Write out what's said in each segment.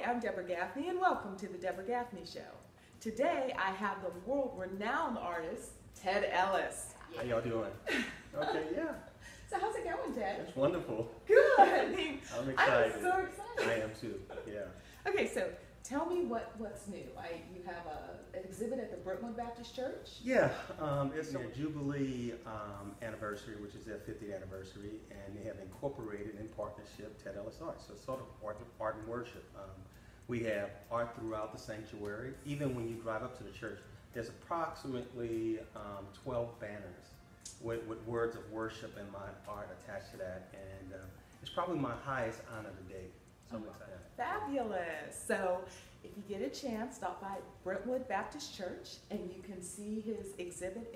I'm Deborah Gaffney, and welcome to the Deborah Gaffney Show. Today, I have the world-renowned artist, Ted Ellis. How y'all doing? Okay, yeah. So how's it going, Ted? It's wonderful. Good. I'm excited. I'm so excited. I am too, yeah. Okay, so tell me what's new. You have an exhibit at the Brentwood Baptist Church? Yeah, it's their Jubilee anniversary, which is their 50th anniversary, and they have incorporated in partnership Ted Ellis Art. So it's sort of art and worship. We have art throughout the sanctuary. Even when you drive up to the church, there's approximately 12 banners with words of worship and my art attached to that, and it's probably my highest honor to date. So I'm excited. Fabulous. So if you get a chance, stop by Brentwood Baptist Church and you can see his exhibit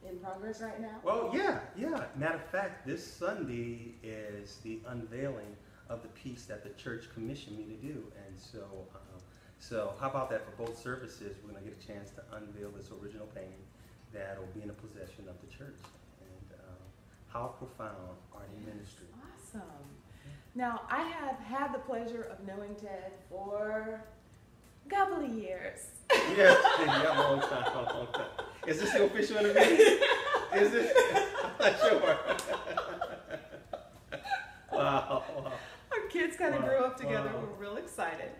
in progress right now. Well, yeah. Matter of fact, this Sunday is the unveiling of the piece that the church commissioned me to do, and so how about that for both services? We're going to get a chance to unveil this original painting that will be in the possession of the church. And how profound art and ministry. Awesome. Now, I have had the pleasure of knowing Ted for a couple of years. Yes, a long time. Is this the official interview? Is it? I'm not sure. Wow. Our kids kind of grew up together. We're real excited.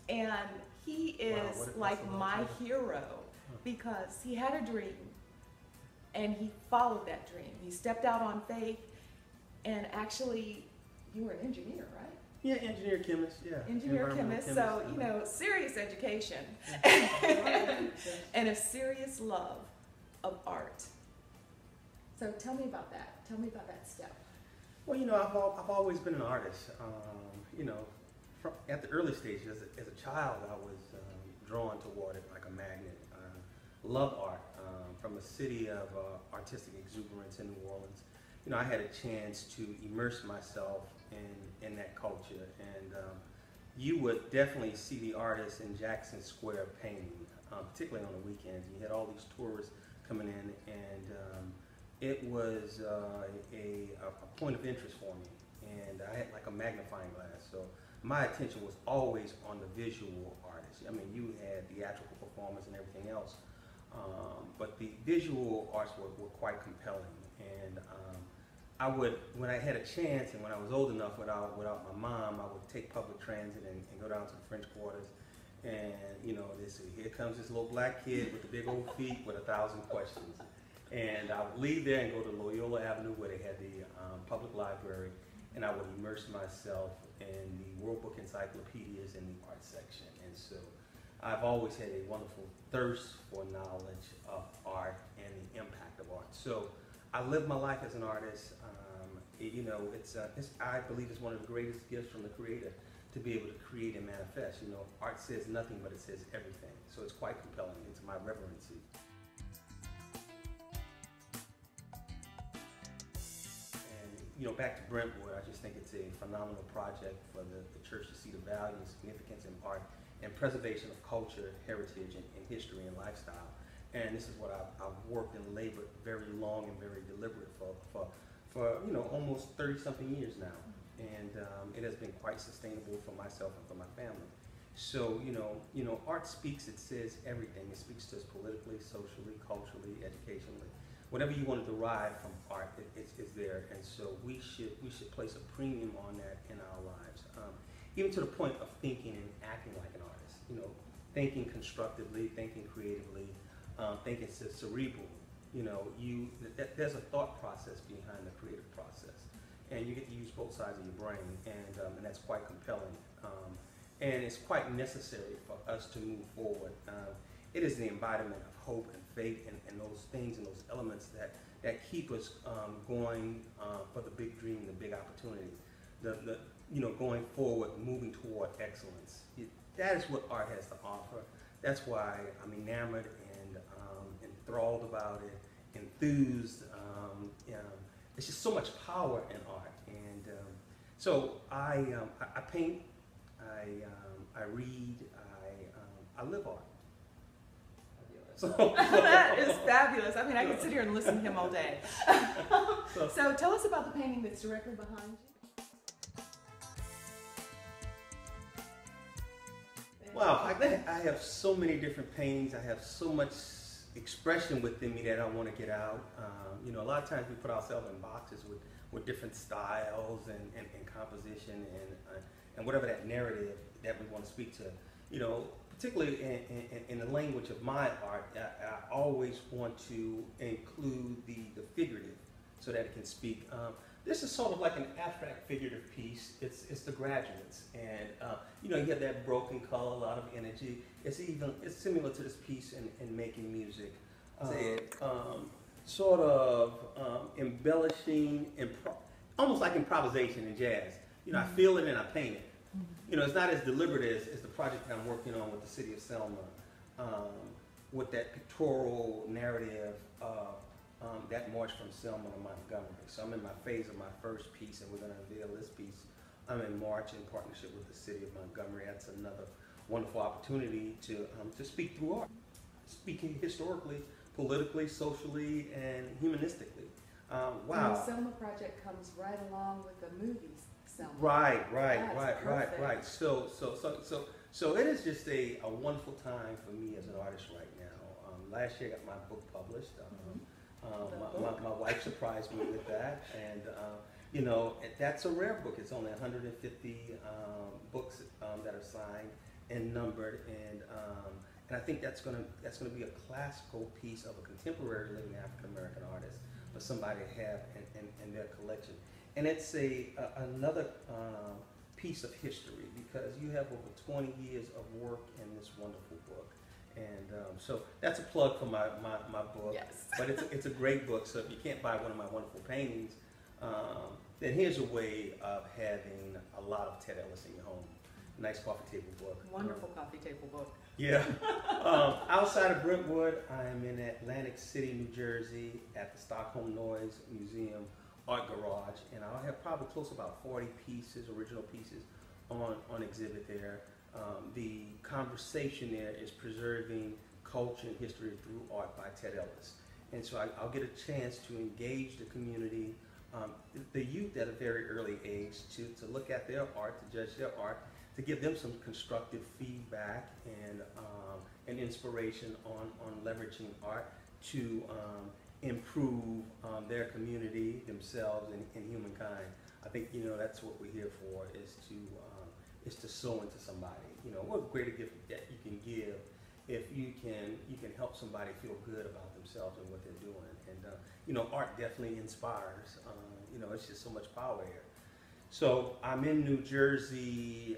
And he is like my hero because he had a dream and he followed that dream. He stepped out on faith, and actually, you were an engineer, right? Yeah, engineer chemist, yeah. Engineer chemist, so, you know, serious education and a serious love of art. So tell me about that. Tell me about that step. Well, you know, I've always been an artist. You know, at the early stages, as a child, I was drawn toward it like a magnet. Loved art. From a city of artistic exuberance in New Orleans, you know, I had a chance to immerse myself in that culture, and you would definitely see the artists in Jackson Square painting, particularly on the weekends. You had all these tourists coming in, and it was a point of interest for me, and I had like a magnifying glass, so my attention was always on the visual artists. I mean, you had theatrical performance and everything else, but the visual arts were quite compelling. And I would, when I had a chance and when I was old enough without my mom, I would take public transit and go down to the French Quarters, and you know, here comes this little black kid with the big old feet with 1,000 questions. And I would leave there and go to Loyola Avenue where they had the public library, and I would immerse myself in the World Book encyclopedias in the art section. And so I've always had a wonderful thirst for knowledge of art and the impact of art. So I live my life as an artist. You know, I believe it's one of the greatest gifts from the Creator to be able to create and manifest. You know, art says nothing, but it says everything. So it's quite compelling. It's my reverency. You know, back to Brentwood, I just think it's a phenomenal project for the church to see the value and significance in art and preservation of culture, heritage, and history and lifestyle. And this is what I've worked and labored very long and very deliberate for you know, almost 30-something years now. And it has been quite sustainable for myself and for my family. So, you know, art speaks, it says everything. It speaks to us politically, socially, culturally, educationally. Whatever you want to derive from art, it's there, and so we should place a premium on that in our lives, even to the point of thinking and acting like an artist. You know, thinking constructively, thinking creatively, thinking cerebral. You know, there's a thought process behind the creative process, and you get to use both sides of your brain, and that's quite compelling, and it's quite necessary for us to move forward. It is the embodiment of hope and faith and those things and those elements that keep us going for the big dream, the big opportunity, you know, going forward, moving toward excellence. That is what art has to offer. That's why I'm enamored and enthralled about it, enthused. There's just so much power in art, and so I paint, I read, I live art. So that is fabulous. I mean, I could sit here and listen to him all day. So tell us about the painting that's directly behind you. Wow, I have so many different paintings. I have so much expression within me that I want to get out. You know, a lot of times we put ourselves in boxes with different styles and composition and whatever that narrative that we want to speak to. You know, particularly in the language of my art, I always want to include the figurative so that it can speak. This is sort of like an abstract figurative piece. It's the Graduates, and you know, you have that broken color, a lot of energy. It's similar to this piece in making music. Sort of embellishing, almost like improvisation in jazz. You know, I feel it and I paint it. You know, it's not as deliberate as the project that I'm working on with the city of Selma, with that pictorial narrative that march from Selma to Montgomery. So I'm in my phase of my first piece, and we're going to unveil this piece. I'm in March in partnership with the city of Montgomery. That's another wonderful opportunity to speak through art, speaking historically, politically, socially, and humanistically. Wow. And the Selma project comes right along with the movies. Selma. Right. So it is just a wonderful time for me as an artist right now. Last year I got my book published. My wife surprised me with that, and you know, that's a rare book. It's only 150 books that are signed and numbered, and I think that's gonna be a classical piece of a contemporary living African American artist for somebody to have in their collection. And it's another piece of history, because you have over 20 years of work in this wonderful book. And so that's a plug for my book. Yes. But it's a great book, so if you can't buy one of my wonderful paintings, then here's a way of having a lot of Ted Ellis in your home. Nice coffee table book. Wonderful coffee table book. Yeah. Outside of Brentwood, I am in Atlantic City, New Jersey, at the Stockholm Noise Museum Art Garage, and I'll have probably close to about 40 pieces, original pieces, on exhibit there. The conversation there is preserving culture and history through art by Ted Ellis. And so I'll get a chance to engage the community, the youth at a very early age, to look at their art, to judge their art, to give them some constructive feedback and inspiration on leveraging art to improve their community, themselves, and humankind. I think, you know, that's what we're here for, is to sow into somebody. You know, what a greater gift that you can give if you can help somebody feel good about themselves and what they're doing. And you know, art definitely inspires. You know, it's just so much power here. So I'm in New Jersey.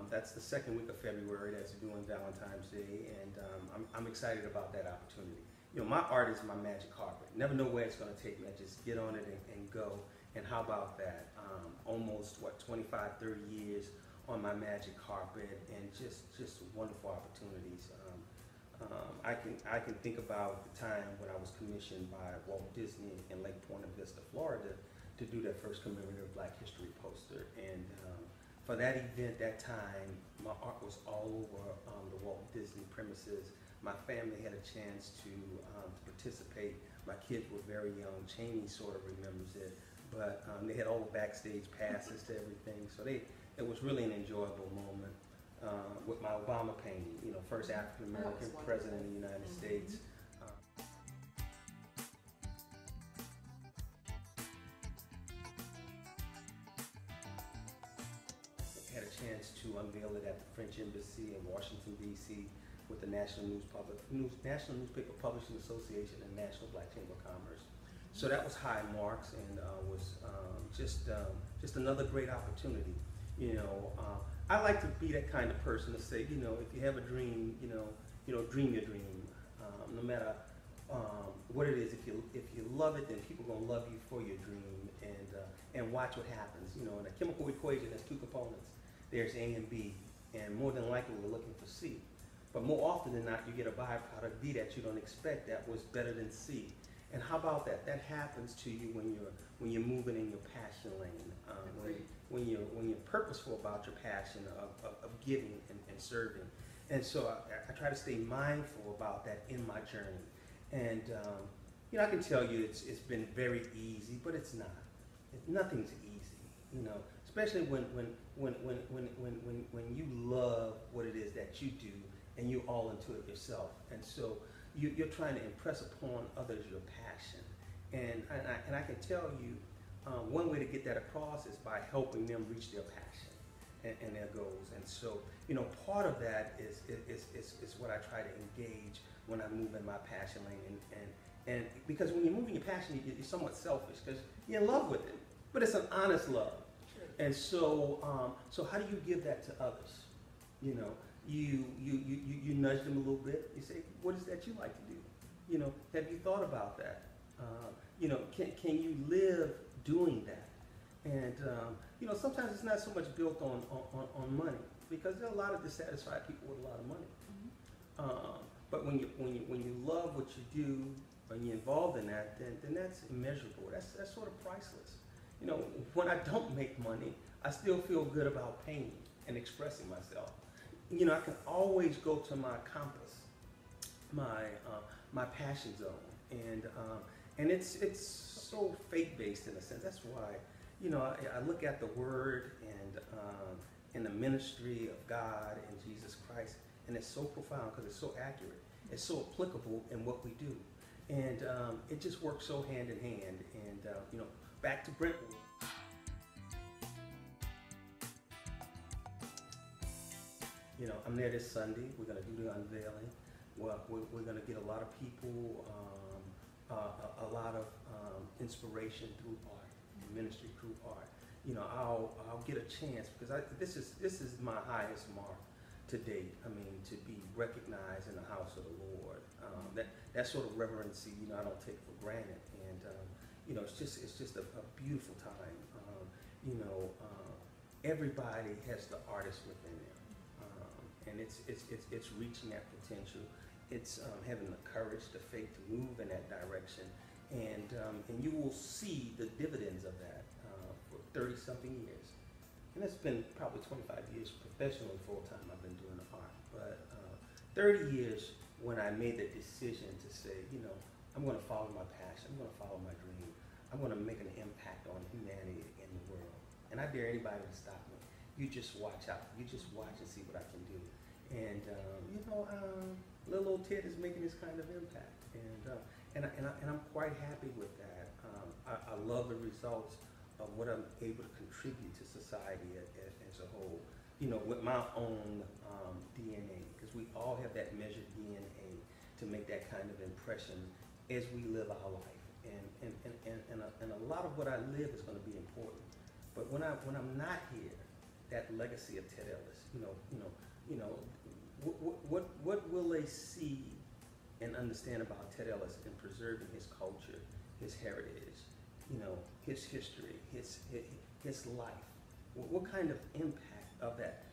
That's the second week of February. That's doing Valentine's Day, and I'm excited about that opportunity. You know, my art is my magic carpet. Never know where it's going to take me. I just get on it and go. And how about that? Almost, 25, 30 years on my magic carpet, and just wonderful opportunities. I can think about the time when I was commissioned by Walt Disney in Lake Point Vista, Florida, to do that first commemorative Black History poster. And for that event, that time, my art was all over the Walt Disney premises. My family had a chance to participate. My kids were very young. Cheney sort of remembers it, but they had all the backstage passes to everything. So it was really an enjoyable moment with my Obama painting. You know, first African American president of the United States. Had a chance to unveil it at the French Embassy in Washington, D.C. with the National Newspaper Publishing Association and National Black Chamber of Commerce. So that was high marks, and was just another great opportunity. You know, I like to be that kind of person to say, you know, if you have a dream, you know, dream your dream. No matter what it is, if you love it, then people are gonna love you for your dream, and watch what happens. You know, in a chemical equation, there's two components. There's A and B, and more than likely we're looking for C. But more often than not, you get a byproduct B that you don't expect that was better than C. And how about that? That happens to you when you're moving in your passion lane, when you're purposeful about your passion of giving and serving. And so I try to stay mindful about that in my journey. And you know, I can tell you it's been very easy, but it's not. Nothing's easy. You know, especially when you love what it is that you do and you're all into it yourself. And so you're trying to impress upon others your passion. And I can tell you, one way to get that across is by helping them reach their passion and their goals. And so, part of that is what I try to engage when I move in my passion lane. And because when you're moving your passion, you're somewhat selfish because you're in love with it, but it's an honest love. True. And so, how do you give that to others? You nudge them a little bit. You say, what is that you like to do? Have you thought about that? Can you live doing that? And sometimes it's not so much built on money, because there are a lot of dissatisfied people with a lot of money. Mm-hmm. But when you love what you do, when you're involved in that, then that's immeasurable. That's sort of priceless. When I don't make money, I still feel good about pain and expressing myself. I can always go to my compass, my passion zone, and it's so faith-based in a sense. That's why, I look at the Word and the ministry of God and Jesus Christ, and it's so profound because it's so accurate. It's so applicable in what we do, and it just works so hand in hand. And back to Brentwood. I'm there this Sunday. We're going to do the unveiling. Well, we're going to get a lot of people, a lot of inspiration through art, ministry through art. I'll get a chance because this is my highest mark to date. I mean, to be recognized in the house of the Lord. That sort of reverency, I don't take for granted. And it's just a beautiful time. Everybody has the artist within them. And it's reaching that potential. It's having the courage, the faith to move in that direction, and you will see the dividends of that for 30-something years. And it's been probably 25 years professionally, full-time. I've been doing the art, but 30 years when I made the decision to say, I'm going to follow my passion. I'm going to follow my dream. I'm going to make an impact on humanity in the world, and I dare anybody to stop me. You just watch out. You just watch and see what I can do. And little old Ted is making this kind of impact, and I'm quite happy with that. I love the results of what I'm able to contribute to society as a whole. With my own DNA, because we all have that measured DNA to make that kind of impression as we live our life. And a lot of what I live is going to be important. But when I'm not here, that legacy of Ted Ellis, what will they see and understand about Ted Ellis in preserving his culture, his heritage, his history, his life? What kind of impact of that,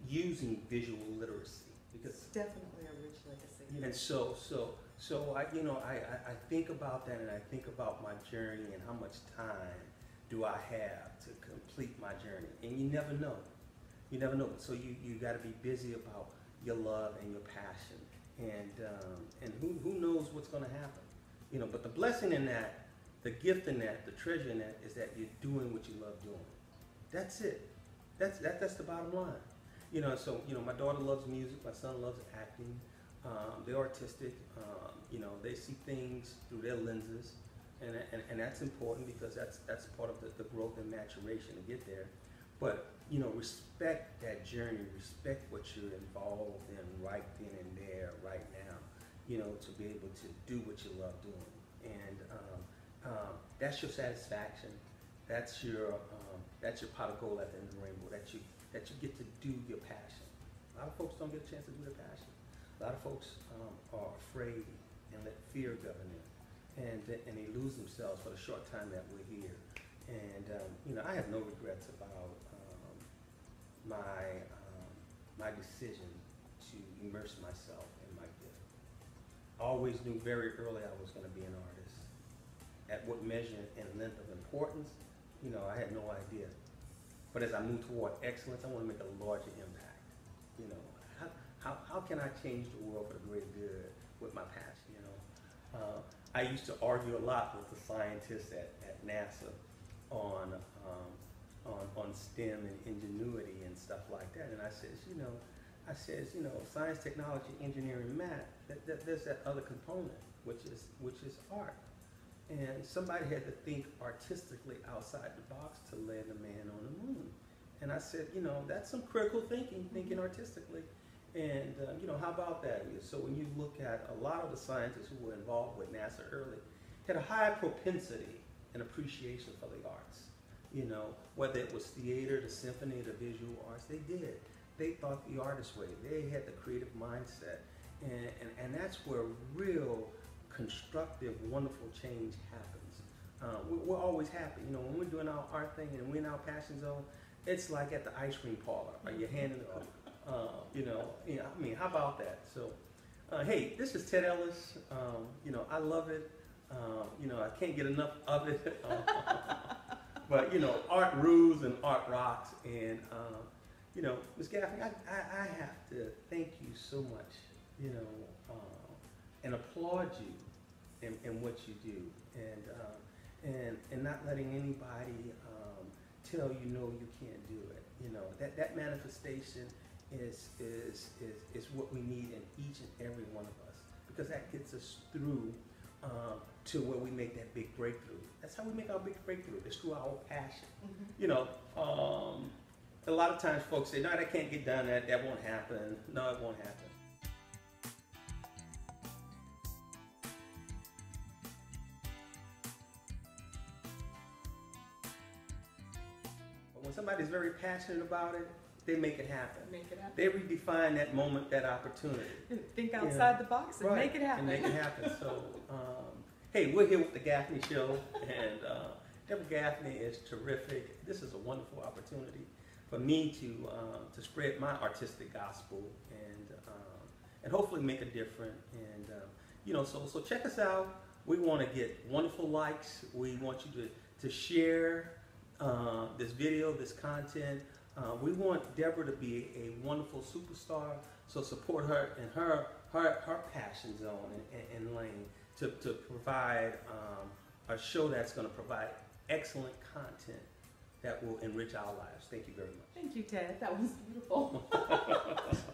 using visual literacy? Because it's definitely a rich legacy. And so I think about that, and I think about my journey and how much time do I have to complete my journey, and you never know. You never know. So you got to be busy about your love and your passion, and who knows what's going to happen. But the blessing in that, the gift in that, the treasure in that is that you're doing what you love doing. That's it. That's the bottom line. So my daughter loves music. My son loves acting. They're artistic. They see things through their lenses, and that's important because that's part of the growth and maturation to get there. But respect that journey, respect what you're involved in right then and there, right now, to be able to do what you love doing. And that's your satisfaction. That's your pot of gold at the end of the rainbow, that you get to do your passion. A lot of folks don't get a chance to do their passion. A lot of folks are afraid and let fear govern them. And they lose themselves for the short time that we're here. And I have no regrets about my decision to immerse myself in my gift. I always knew very early I was going to be an artist. At what measure and length of importance, I had no idea. But as I move toward excellence, I want to make a larger impact. How can I change the world for the greater good with my passion? I used to argue a lot with the scientists at NASA on on STEM and ingenuity and stuff like that. And I says, science, technology, engineering, math, there's that other component, which is art. And somebody had to think artistically outside the box to land a man on the moon. And I said, that's some critical thinking artistically. And, how about that? So when you look at a lot of the scientists who were involved with NASA early, had a high propensity and appreciation for the arts. Whether it was theater, the symphony, the visual arts, they did. They thought the artist way. They had the creative mindset. And that's where real constructive, wonderful change happens. We're always happy. When we're doing our art thing and we're in our passion zone, it's like at the ice cream parlor, or your hand in the how about that? So, hey, this is Ted Ellis. I love it. I can't get enough of it. But, art rules and art rocks. And, Ms. Gaffney, I have to thank you so much, and applaud you in what you do. And not letting anybody tell you, no, you can't do it. That manifestation is what we need in each and every one of us, because that gets us through to where we make that big breakthrough. That's how we make our big breakthrough. It's through our passion. A lot of times folks say, no, that can't get done, that won't happen. No, it won't happen. But when somebody's very passionate about it, they make it happen. They redefine that moment, that opportunity. Think outside the box and make it happen. And make it happen. So, hey, we're here with the Gaffney Show, and Deborah Gaffney is terrific. This is a wonderful opportunity for me to spread my artistic gospel and hopefully make a difference. And so check us out. We want to get wonderful likes. We want you to share this video, this content. We want Deborah to be a wonderful superstar, so support her in her passion zone and lane to provide a show that's going to provide excellent content that will enrich our lives. Thank you very much. Thank you, Ted. That was beautiful.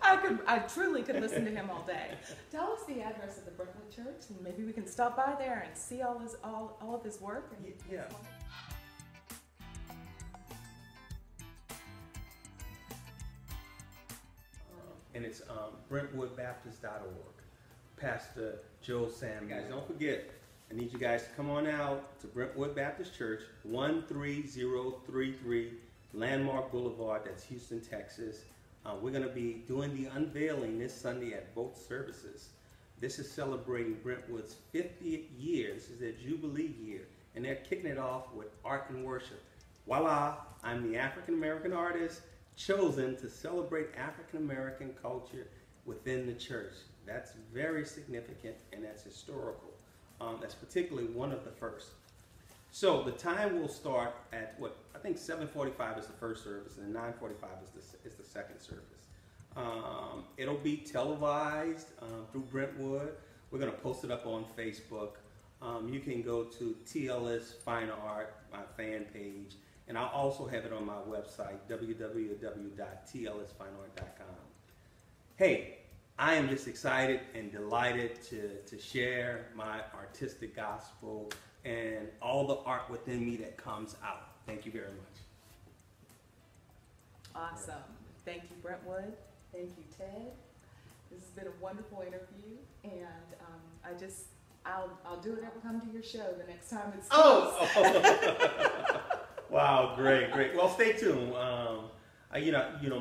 I truly could listen to him all day. Tell us the address of the Brentwood Church, and maybe we can stop by there and see all of his work. And yeah. And it's BrentwoodBaptist.org. Pastor Joe Sam. Guys, don't forget, I need you guys to come on out to Brentwood Baptist Church, 13033 Landmark Boulevard, that's Houston, Texas. We're going to be doing the unveiling this Sunday at both services. This is celebrating Brentwood's 50th year. This is their Jubilee year, and they're kicking it off with art and worship. Voila, I'm the African-American artist chosen to celebrate African-American culture within the church. That's very significant, and that's historical. That's particularly one of the first. So the time will start at I think 7:45 is the first service, and 9:45 is the second service. It'll be televised through Brentwood. We're going to post it up on Facebook. You can go to Ellis Fine Art, my fan page, and I'll also have it on my website, www.tellisfineart.com. Hey, I am just excited and delighted to share my artistic gospel and all the art within me that comes out. Thank you very much. Awesome. Thank you, Brentwood. Thank you, Ted. This has been a wonderful interview, and I'll do it. I'll come to your show the next time it's Wow, great. Well, stay tuned.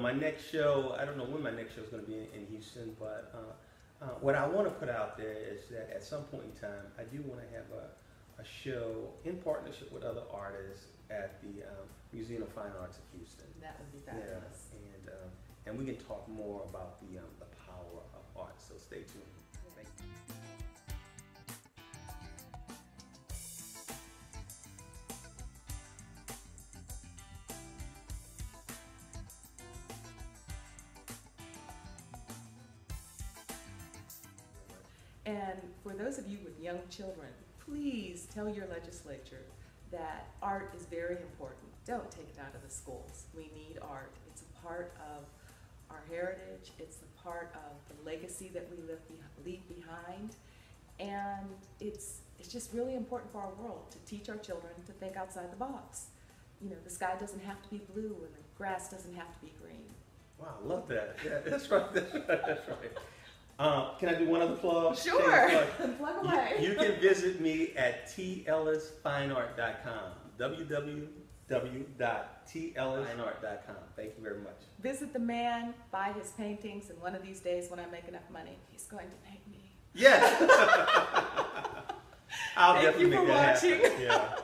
My next show, I don't know when my next show is going to be in Houston, but what I want to put out there is that at some point in time, I do want to have a show in partnership with other artists at the Museum of Fine Arts of Houston. That would be fabulous. Yeah, and we can talk more about the power of art, so stay tuned. Thank you. And for those of you with young children, please tell your legislature that art is very important. Don't take it out of the schools. We need art. It's a part of our heritage. It's a part of the legacy that we leave behind. And it's just really important for our world to teach our children to think outside the box. You know, the sky doesn't have to be blue and the grass doesn't have to be green. Wow, I love that. Yeah, that's right. That's right. That's right. Can I do one other plug? Sure. Plug away. You can visit me at tellisfineart.com. www.tellisfineart.com. Thank you very much. Visit the man, buy his paintings, and one of these days when I make enough money, he's going to paint me. Yes. I'll Thank definitely you for make that watching. happen. Yeah.